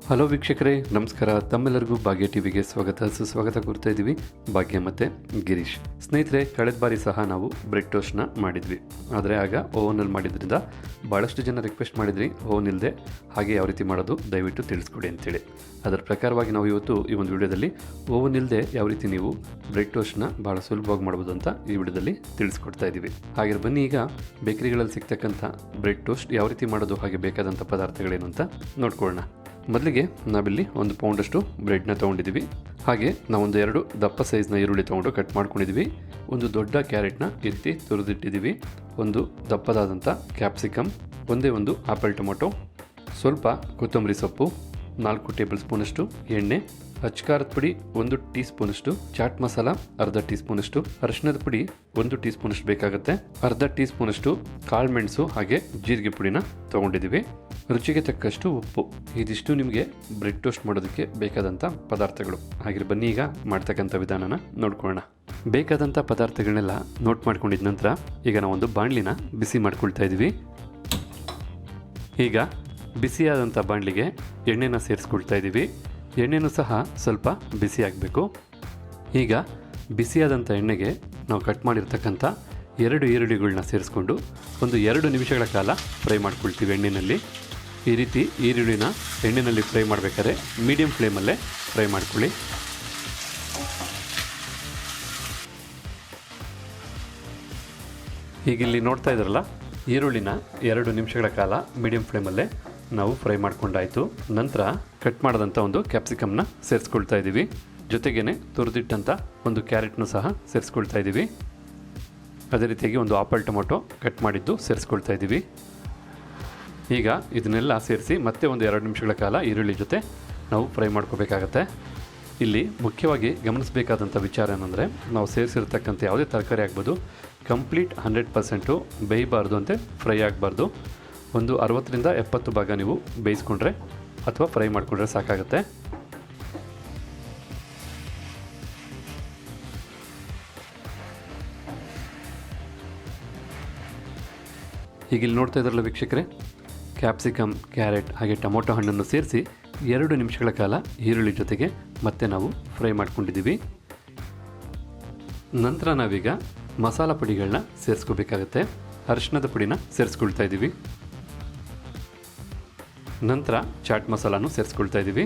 Hello ವೀಕ್ಷಕರೇ, ನಮಸ್ಕಾರ. ತಮ್ಮೆಲ್ಲರಿಗೂ ಭಾಗ್ಯ ಟಿವಿಗೆ ಸುಸ್ವಾಗತ ಕೊಡ್ತಾ ಇದ್ದೀವಿ. ಭಾಗ್ಯ ಮತ್ತು ಗಿರೀಶ್. ಸ್ನೇಹಿತರೆ, ಕಳೆದ ಬಾರಿ ಸಹ ನಾವು ಬ್ರೆಡ್ ಟೋಸ್ಟ್ನ ಮಾಡಿದ್ವಿ. ಆದರೆ ಆಗ ಓವನಲ್ಲಿ ಮಾಡಿದ್ರಿಂದ ಭಾಳಷ್ಟು ಜನ ರಿಕ್ವೆಸ್ಟ್ ಮಾಡಿದ್ರಿ, ಓವನ್ ಇಲ್ಲದೆ ಹಾಗೆ ಯಾವ ರೀತಿ ಮಾಡೋದು ದಯವಿಟ್ಟು ತಿಳಿಸ್ಕೊಡಿ ಅಂತೇಳಿ. ಅದರ ಪ್ರಕಾರವಾಗಿ ನಾವು ಇವತ್ತು ಈ ಒಂದು ವಿಡಿಯೋದಲ್ಲಿ ಓವನ್ ಇಲ್ಲದೆ ಯಾವ ರೀತಿ ನೀವು ಬ್ರೆಡ್ ಟೋಸ್ಟ್ನ ಭಾಳ ಸುಲಭವಾಗಿ ಮಾಡ್ಬೋದು ಅಂತ ಈ ವಿಡಿಯೋದಲ್ಲಿ ತಿಳಿಸ್ಕೊಡ್ತಾ ಇದ್ದೀವಿ. ಹಾಗೆ ಬನ್ನಿ, ಈಗ ಬೇಕರಿಗಳಲ್ಲಿ ಸಿಗ್ತಕ್ಕಂಥ ಬ್ರೆಡ್ ಟೋಸ್ಟ್ ಯಾವ ರೀತಿ ಮಾಡೋದು, ಹಾಗೆ ಬೇಕಾದಂಥ ಪದಾರ್ಥಗಳೇನು ಅಂತ ನೋಡ್ಕೊಳ್ಳೋಣ. ಮೊದಲಿಗೆ ನಾವಿಲ್ಲಿ 1 ಪೌಂಡಷ್ಟು ಬ್ರೆಡ್ನ ತೊಗೊಂಡಿದ್ದೀವಿ. ಹಾಗೆ ನಾವೊಂದು 2 ದಪ್ಪ ಸೈಜ್ನ ಈರುಳ್ಳಿ ತೊಗೊಂಡು ಕಟ್ ಮಾಡ್ಕೊಂಡಿದ್ದೀವಿ. ಒಂದು ದೊಡ್ಡ ಕ್ಯಾರೆಟ್ನ ಎತ್ತಿ ತುರಿದಿಟ್ಟಿದ್ದೀವಿ. ಒಂದು ದಪ್ಪದಾದಂಥ ಕ್ಯಾಪ್ಸಿಕಮ್, ಒಂದೇ ಒಂದು ಆಪಲ್ ಟೊಮೊಟೊ, ಸ್ವಲ್ಪ ಕೊತ್ತಂಬರಿ ಸೊಪ್ಪು, 4 ಟೇಬಲ್ ಸ್ಪೂನಷ್ಟು ಎಣ್ಣೆ, ಅಚ್ಕಾರದ ಪುಡಿ 1 ಟೀ ಸ್ಪೂನಷ್ಟು, ಚಾಟ್ ಮಸಾಲ ಅರ್ಧ ಟೀ ಸ್ಪೂನಷ್ಟು, ಅರಿಶಿಣದ ಪುಡಿ 1 ಟೀ ಸ್ಪೂನಷ್ಟು ಬೇಕಾಗುತ್ತೆ, ಅರ್ಧ ಟೀ ಸ್ಪೂನಷ್ಟು ಕಾಳುಮೆಣಸು ಹಾಗೆ ಜೀರಿಗೆ ಪುಡಿನ ತೊಗೊಂಡಿದ್ದೀವಿ, ರುಚಿಗೆ ತಕ್ಕಷ್ಟು ಉಪ್ಪು. ಇದಿಷ್ಟು ನಿಮಗೆ ಬ್ರೆಡ್ ಟೋಸ್ಟ್ ಮಾಡೋದಕ್ಕೆ ಬೇಕಾದಂಥ ಪದಾರ್ಥಗಳು. ಹಾಗೆ ಬನ್ನಿ, ಈಗ ಮಾಡ್ತಕ್ಕಂಥ ವಿಧಾನನ ನೋಡ್ಕೊಳ್ಳೋಣ. ಬೇಕಾದಂಥ ಪದಾರ್ಥಗಳನ್ನೆಲ್ಲ ನೋಟ್ ಮಾಡ್ಕೊಂಡಿದ ನಂತರ ಈಗ ನಾವೊಂದು ಬಾಣಲಿನ ಬಿಸಿ ಮಾಡ್ಕೊಳ್ತಾ ಇದ್ದೀವಿ. ಈಗ ಬಿಸಿಯಾದಂಥ ಬಾಣಲಿಗೆ ಎಣ್ಣೆನ ಸೇರಿಸ್ಕೊಳ್ತಾ ಇದ್ದೀವಿ. ಎಣ್ಣೆನೂ ಸಹ ಸ್ವಲ್ಪ ಬಿಸಿ ಆಗಬೇಕು. ಈಗ ಬಿಸಿಯಾದಂಥ ಎಣ್ಣೆಗೆ ನಾವು ಕಟ್ ಮಾಡಿರ್ತಕ್ಕಂಥ 2 ಈರುಳ್ಳಿಗಳನ್ನ ಸೇರಿಸ್ಕೊಂಡು ಒಂದು 2 ನಿಮಿಷಗಳ ಕಾಲ ಫ್ರೈ ಮಾಡ್ಕೊಳ್ತೀವಿ ಎಣ್ಣೆಯಲ್ಲಿ. ಈ ರೀತಿ ಈರುಳ್ಳಿನ ಎಣ್ಣೆಯಲ್ಲಿ ಫ್ರೈ ಮಾಡಬೇಕಾದ್ರೆ ಮೀಡಿಯಂ ಫ್ಲೇಮಲ್ಲೇ ಫ್ರೈ ಮಾಡ್ಕೊಳ್ಳಿ. ಈಗ ಇಲ್ಲಿ ನೋಡ್ತಾ ಇದ್ರಲ್ಲ, ಈರುಳ್ಳಿನ 2 ನಿಮಿಷಗಳ ಕಾಲ ಮೀಡಿಯಂ ಫ್ಲೇಮಲ್ಲೇ ನಾವು ಫ್ರೈ ಮಾಡ್ಕೊಂಡಾಯಿತು. ನಂತರ ಕಟ್ ಮಾಡಿದಂಥ ಒಂದು ಕ್ಯಾಪ್ಸಿಕಮ್ನ ಸೇರಿಸ್ಕೊಳ್ತಾ ಇದ್ದೀವಿ. ಜೊತೆಗೇ ತುರಿದಿಟ್ಟಂಥ ಒಂದು ಕ್ಯಾರೆಟ್ನೂ ಸಹ ಸೇರಿಸ್ಕೊಳ್ತಾ ಇದ್ದೀವಿ. ಅದೇ ರೀತಿಯಾಗಿ ಒಂದು ಆಪಲ್ ಟೊಮೊಟೊ ಕಟ್ ಮಾಡಿದ್ದು ಸೇರಿಸ್ಕೊಳ್ತಾ ಇದ್ದೀವಿ. ಈಗ ಇದನ್ನೆಲ್ಲ ಸೇರಿಸಿ ಮತ್ತೆ ಒಂದು 2 ನಿಮಿಷಗಳ ಕಾಲ ಈರುಳ್ಳಿ ಜೊತೆ ನಾವು ಫ್ರೈ ಮಾಡ್ಕೋಬೇಕಾಗತ್ತೆ. ಇಲ್ಲಿ ಮುಖ್ಯವಾಗಿ ಗಮನಿಸಬೇಕಾದಂಥ ವಿಚಾರ ಏನಂದರೆ, ನಾವು ಸೇರಿಸಿರ್ತಕ್ಕಂಥ ಯಾವುದೇ ತರಕಾರಿ ಆಗ್ಬೋದು, ಕಂಪ್ಲೀಟ್ 100% ಬೇಯಬಾರ್ದು ಅಂತೆ ಫ್ರೈ ಆಗಬಾರ್ದು. ಒಂದು 60ರಿಂದ 70 ಭಾಗ ನೀವು ಬೇಯಿಸ್ಕೊಂಡ್ರೆ ಅಥವಾ ಫ್ರೈ ಮಾಡಿಕೊಂಡ್ರೆ ಸಾಕಾಗುತ್ತೆ. ಈಗ ಇಲ್ಲಿ ನೋಡ್ತಾ ಇದ್ರಲ್ಲ ವೀಕ್ಷಕರೇ, ಕ್ಯಾಪ್ಸಿಕಮ್, ಕ್ಯಾರೆಟ್ ಹಾಗೆ ಟೊಮೊಟೊ ಹಣ್ಣನ್ನು ಸೇರಿಸಿ 2 ನಿಮಿಷಗಳ ಕಾಲ ಈರುಳ್ಳಿ ಜೊತೆಗೆ ಮತ್ತೆ ನಾವು ಫ್ರೈ ಮಾಡ್ಕೊಂಡಿದ್ದೀವಿ. ನಂತರ ನಾವೀಗ ಮಸಾಲ ಪುಡಿಗಳನ್ನ ಸೇರಿಸ್ಕೋಬೇಕಾಗತ್ತೆ. ಅರಿಶಿಣದ ಪುಡಿನ ಸೇರಿಸ್ಕೊಳ್ತಾ ಇದ್ದೀವಿ. ನಂತರ ಚಾಟ್ ಮಸಾಲಾನು ಸೇರಿಸ್ಕೊಳ್ತಾ ಇದ್ದೀವಿ.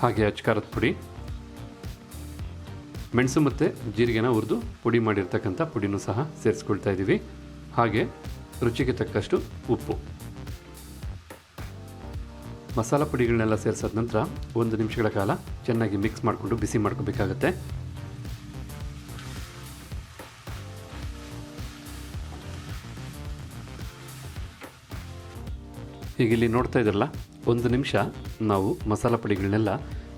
ಹಾಗೆ ಅಚ್ಕಾರದ ಪುಡಿ, ಮೆಣಸು ಮತ್ತು ಜೀರಿಗೆನ ಹುರಿದು ಪುಡಿ ಮಾಡಿರ್ತಕ್ಕಂಥ ಪುಡಿನೂ ಸಹ ಸೇರಿಸ್ಕೊಳ್ತಾ ಇದ್ದೀವಿ. ಹಾಗೆ ರುಚಿಗೆ ತಕ್ಕಷ್ಟು ಉಪ್ಪು. ಮಸಾಲ ಪುಡಿಗಳನ್ನೆಲ್ಲ ಸೇರಿಸಿದ ನಂತರ 1 ನಿಮಿಷಗಳ ಕಾಲ ಚೆನ್ನಾಗಿ ಮಿಕ್ಸ್ ಮಾಡಿಕೊಂಡು ಬಿಸಿ ಮಾಡ್ಕೋಬೇಕಾಗತ್ತೆ. ಈಗ ಇಲ್ಲಿ ನೋಡ್ತಾ ಇದ್ರಲ್ಲ, 1 ನಿಮಿಷ ನಾವು ಮಸಾಲ ಪುಡಿಗಳನ್ನೆಲ್ಲ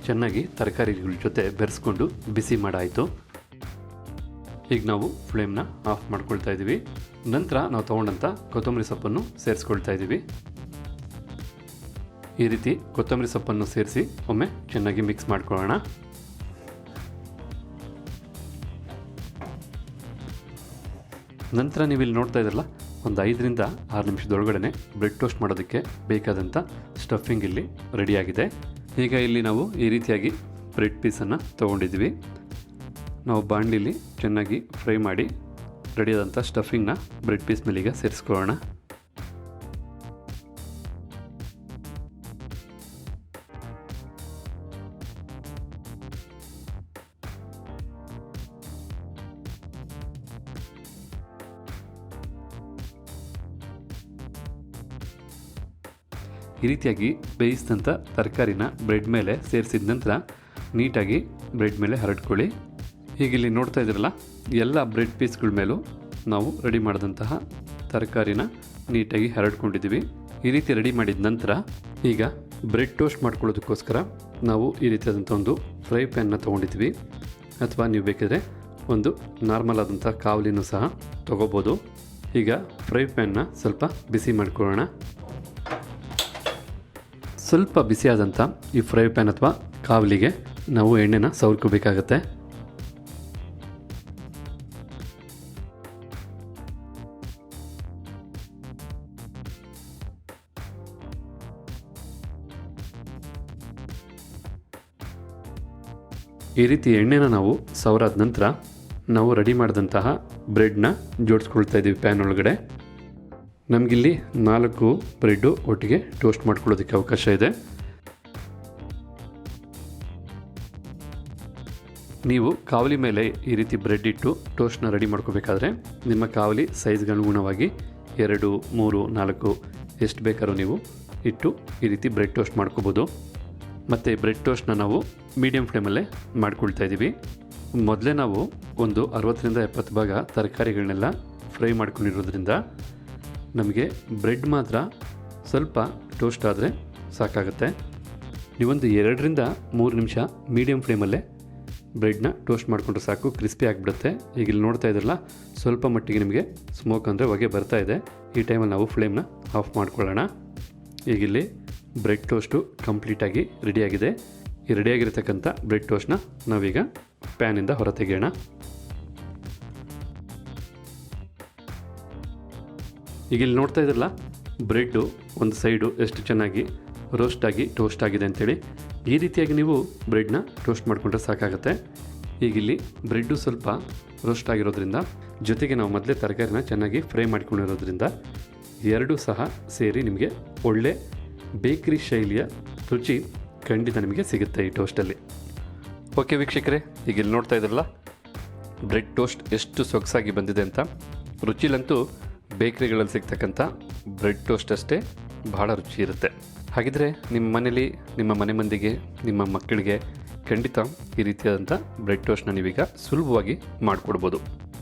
ಚೆನ್ನಾಗಿ ತರಕಾರಿಗಳ ಜೊತೆ ಬೆರೆಸ್ಕೊಂಡು ಬಿಸಿ ಮಾಡಾಯಿತು. ಈಗ ನಾವು ಫ್ಲೇಮ್ನ ಆಫ್ ಮಾಡ್ಕೊಳ್ತಾ ಇದ್ದೀವಿ. ನಂತರ ನಾವು ತೊಗೊಂಡಂಥ ಕೊತ್ತಂಬರಿ ಸೊಪ್ಪನ್ನು ಸೇರಿಸ್ಕೊಳ್ತಾ ಇದ್ದೀವಿ. ಈ ರೀತಿ ಕೊತ್ತಂಬರಿ ಸೊಪ್ಪನ್ನು ಸೇರಿಸಿ ಒಮ್ಮೆ ಚೆನ್ನಾಗಿ ಮಿಕ್ಸ್ ಮಾಡ್ಕೊಳ್ಳೋಣ. ನಂತರ ನೀವು ಇಲ್ಲಿ ನೋಡ್ತಾ ಇದ್ರಲ್ಲ, ಒಂದು 5ರಿಂದ 6 ನಿಮಿಷದೊಳಗಡೆ ಬ್ರೆಡ್ ಟೋಸ್ಟ್ ಮಾಡೋದಕ್ಕೆ ಬೇಕಾದಂಥ ಸ್ಟಫಿಂಗ್ ಇಲ್ಲಿ ರೆಡಿಯಾಗಿದೆ. ಈಗ ಇಲ್ಲಿ ನಾವು ಈ ರೀತಿಯಾಗಿ ಬ್ರೆಡ್ ಪೀಸನ್ನು ತೊಗೊಂಡಿದ್ವಿ. ನಾವು ಬಾಣಲಿಲಿ ಚೆನ್ನಾಗಿ ಫ್ರೈ ಮಾಡಿ ರೆಡಿಯಾದಂಥ ಸ್ಟಫಿಂಗ್ನ ಬ್ರೆಡ್ ಪೀಸ್ ಮೇಲೆ ಈಗ ಸೇರಿಸ್ಕೊಳ್ಳೋಣ. ಈ ರೀತಿಯಾಗಿ ಬೇಯಿಸಿದಂಥ ತರಕಾರಿನ ಬ್ರೆಡ್ ಮೇಲೆ ಸೇರಿಸಿದ ನಂತರ ನೀಟಾಗಿ ಬ್ರೆಡ್ ಮೇಲೆ ಹರಡ್ಕೊಳ್ಳಿ. ಹೀಗೆ ಇಲ್ಲಿ ನೋಡ್ತಾ ಇದ್ದೀರಲ್ಲ, ಎಲ್ಲ ಬ್ರೆಡ್ ಪೀಸ್ಗಳ ಮೇಲೂ ನಾವು ರೆಡಿ ಮಾಡಿದಂತಹ ತರಕಾರಿನ ನೀಟಾಗಿ ಹರಡ್ಕೊಂಡಿದ್ದೀವಿ. ಈ ರೀತಿ ರೆಡಿ ಮಾಡಿದ ನಂತರ ಈಗ ಬ್ರೆಡ್ ಟೋಸ್ಟ್ ಮಾಡ್ಕೊಳ್ಳೋದಕ್ಕೋಸ್ಕರ ನಾವು ಈ ರೀತಿಯಾದಂಥ ಒಂದು ಫ್ರೈ ಪ್ಯಾನ್ನ ತೊಗೊಂಡಿದ್ವಿ. ಅಥವಾ ನೀವು ಬೇಕಿದ್ರೆ ಒಂದು ನಾರ್ಮಲ್ ಆದಂಥ ಕಾವಲಿನೂ ಸಹ ತೊಗೋಬೋದು. ಈಗ ಫ್ರೈ ಪ್ಯಾನ್ನ ಸ್ವಲ್ಪ ಬಿಸಿ ಮಾಡ್ಕೊಳ್ಳೋಣ. ಸ್ವಲ್ಪ ಬಿಸಿಯಾದಂಥ ಈ ಫ್ರೈ ಪ್ಯಾನ್ ಅಥವಾ ಕಾವಲಿಗೆ ನಾವು ಎಣ್ಣೆನ ಸವರ್ಕೋಬೇಕಾಗತ್ತೆ. ಈ ರೀತಿ ಎಣ್ಣೆನ ನಾವು ಸವರಾದ ನಂತರ ನಾವು ರೆಡಿ ಮಾಡಿದಂತಹ ಬ್ರೆಡ್ನ ಜೋಡಿಸ್ಕೊಳ್ತಾ ಇದ್ದೀವಿ ಪ್ಯಾನ್ ಒಳಗಡೆ. ನಮಗಿಲ್ಲಿ 4 ಬ್ರೆಡ್ಡು ಒಟ್ಟಿಗೆ ಟೋಸ್ಟ್ ಮಾಡ್ಕೊಳ್ಳೋದಕ್ಕೆ ಅವಕಾಶ ಇದೆ. ನೀವು ಕಾವಲಿ ಮೇಲೆ ಈ ರೀತಿ ಬ್ರೆಡ್ ಇಟ್ಟು ಟೋಸ್ಟ್ನ ರೆಡಿ ಮಾಡ್ಕೋಬೇಕಾದ್ರೆ ನಿಮ್ಮ ಕಾವಲಿ ಸೈಜ್ಗೆ ಅನುಗುಣವಾಗಿ 2, 3, 4 ಎಷ್ಟು ಬೇಕಾದ್ರೂ ನೀವು ಇಟ್ಟು ಈ ರೀತಿ ಬ್ರೆಡ್ ಟೋಸ್ಟ್ ಮಾಡ್ಕೋಬೋದು. ಮತ್ತು ಬ್ರೆಡ್ ಟೋಸ್ಟ್ನ ನಾವು ಮೀಡಿಯಮ್ ಫ್ಲೇಮಲ್ಲೇ ಮಾಡ್ಕೊಳ್ತಾ ಇದ್ದೀವಿ. ಮೊದಲೇ ನಾವು ಒಂದು 60ರಿಂದ 70 ಭಾಗ ತರಕಾರಿಗಳನ್ನೆಲ್ಲ ಫ್ರೈ ಮಾಡ್ಕೊಂಡಿರೋದ್ರಿಂದ ನಮಗೆ ಬ್ರೆಡ್ ಮಾತ್ರ ಸ್ವಲ್ಪ ಟೋಸ್ಟ್ ಆದರೆ ಸಾಕಾಗುತ್ತೆ. ನೀವೊಂದು 2ರಿಂದ 3 ನಿಮಿಷ ಮೀಡಿಯಮ್ ಫ್ಲೇಮಲ್ಲೇ ಬ್ರೆಡ್ನ ಟೋಸ್ಟ್ ಮಾಡಿಕೊಂಡ್ರೆ ಸಾಕು, ಕ್ರಿಸ್ಪಿ ಆಗಿಬಿಡುತ್ತೆ. ಈಗ ಇಲ್ಲಿ ನೋಡ್ತಾ ಇದ್ರಲ್ಲ, ಸ್ವಲ್ಪ ಮಟ್ಟಿಗೆ ನಿಮಗೆ ಸ್ಮೋಕ್ ಅಂದರೆ ಹೊಗೆ ಬರ್ತಾ ಇದೆ. ಈ ಟೈಮಲ್ಲಿ ನಾವು ಫ್ಲೇಮ್ನ ಆಫ್ ಮಾಡ್ಕೊಳ್ಳೋಣ. ಈಗಿಲ್ಲಿ ಬ್ರೆಡ್ ಟೋಸ್ಟು ಕಂಪ್ಲೀಟಾಗಿ ರೆಡಿಯಾಗಿದೆ. ಈ ರೆಡಿಯಾಗಿರ್ತಕ್ಕಂಥ ಬ್ರೆಡ್ ಟೋಸ್ಟ್ನ ನಾವೀಗ ಪ್ಯಾನಿಂದ ಹೊರ ತೆಗೆಯೋಣ. ಈಗ ಇಲ್ಲಿ ನೋಡ್ತಾ ಇದ್ರಲ್ಲ, ಬ್ರೆಡ್ಡು ಒಂದು ಸೈಡು ಎಷ್ಟು ಚೆನ್ನಾಗಿ ರೋಸ್ಟಾಗಿ ಟೋಸ್ಟ್ ಆಗಿದೆ ಅಂಥೇಳಿ. ಈ ರೀತಿಯಾಗಿ ನೀವು ಬ್ರೆಡ್ನ ಟೋಸ್ಟ್ ಮಾಡಿಕೊಂಡ್ರೆ ಸಾಕಾಗುತ್ತೆ. ಈಗಿಲ್ಲಿ ಬ್ರೆಡ್ಡು ಸ್ವಲ್ಪ ರೋಸ್ಟ್ ಆಗಿರೋದ್ರಿಂದ, ಜೊತೆಗೆ ನಾವು ಮೊದಲೇ ತರಕಾರಿನ ಚೆನ್ನಾಗಿ ಫ್ರೈ ಮಾಡ್ಕೊಂಡಿರೋದ್ರಿಂದ ಎರಡೂ ಸಹ ಸೇರಿ ನಿಮಗೆ ಒಳ್ಳೆ ಬೇಕ್ರಿ ಶೈಲಿಯ ರುಚಿ ಖಂಡಿತ ನಿಮಗೆ ಸಿಗುತ್ತೆ ಈ ಟೋಸ್ಟಲ್ಲಿ. ಓಕೆ ವೀಕ್ಷಕರೇ, ಈಗ ಇಲ್ಲಿ ನೋಡ್ತಾ ಇದ್ರಲ್ಲ, ಬ್ರೆಡ್ ಟೋಸ್ಟ್ ಎಷ್ಟು ಸೊಗಸಾಗಿ ಬಂದಿದೆ ಅಂತ. ರುಚಿಲಂತೂ ಬೇಕ್ರಿಗಳಲ್ಲಿ ಸಿಗ್ತಕ್ಕಂಥ ಬ್ರೆಡ್ ಟೋಸ್ಟ್ ಅಷ್ಟೇ ಬಹಳ ರುಚಿ ಇರುತ್ತೆ. ಹಾಗಿದ್ರೆ ನಿಮ್ಮ ಮನೇಲಿ ನಿಮ್ಮ ಮನೆ ಮಂದಿಗೆ, ನಿಮ್ಮ ಮಕ್ಕಳಿಗೆ ಖಂಡಿತ ಈ ರೀತಿಯಾದಂಥ ಬ್ರೆಡ್ ಟೋಸ್ಟ್ನ ನೀವೀಗ ಸುಲಭವಾಗಿ ಮಾಡಿಕೊಡ್ಬೋದು.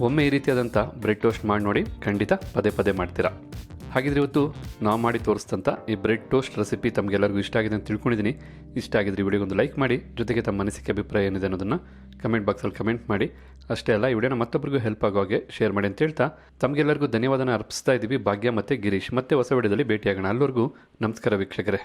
ಒಮ್ಮೆ ಈ ರೀತಿಯಾದಂಥ ಬ್ರೆಡ್ ಟೋಸ್ಟ್ ಮಾಡಿ ನೋಡಿ, ಖಂಡಿತ ಪದೇ ಪದೇ ಮಾಡ್ತೀರಾ. ಹಾಗಿದ್ರೆ ಇವತ್ತು ನಾವು ಮಾಡಿ ತೋರಿಸ್ತಂಥ ಈ ಬ್ರೆಡ್ ಟೋಸ್ಟ್ ರೆಸಿಪಿ ತಮಗೆಲ್ಲರಿಗೂ ಇಷ್ಟ ಆಗಿದೆ ಅಂತ ತಿಳ್ಕೊಂಡಿದ್ದೀನಿ. ಇಷ್ಟ ಆಗಿದ್ರೆ ಈ ವಿಡಿಯೋಗೊಂದು ಲೈಕ್ ಮಾಡಿ, ಜೊತೆಗೆ ತಮ್ಮ ಅನಿಸಿಕೆ ಅಭಿಪ್ರಾಯ ಏನಿದೆ ಅನ್ನೋದನ್ನು ಕಮೆಂಟ್ ಬಾಕ್ಸಲ್ಲಿ ಕಮೆಂಟ್ ಮಾಡಿ. ಅಷ್ಟೇ ಅಲ್ಲ, ಈ ವಿಡಿಯೋನ ಮತ್ತೊಬ್ಬರಿಗೂ ಹೆಲ್ಪ್ ಆಗೋ ಹಾಗೆ ಶೇರ್ ಮಾಡಿ ಅಂತ ಹೇಳ್ತಾ ತಮಗೆಲ್ಲರಿಗೂ ಧನ್ಯವಾದನ ಅರ್ಪಿಸ್ತಾ ಇದ್ದೀವಿ. ಭಾಗ್ಯ ಮತ್ತು ಗಿರೀಶ್. ಮತ್ತೆ ಹೊಸ ವಿಡಿಯೋದಲ್ಲಿ ಭೇಟಿಯಾಗೋಣ. ಅಲ್ಲಿವರೆಗೂ ನಮಸ್ಕಾರ ವೀಕ್ಷಕರೇ.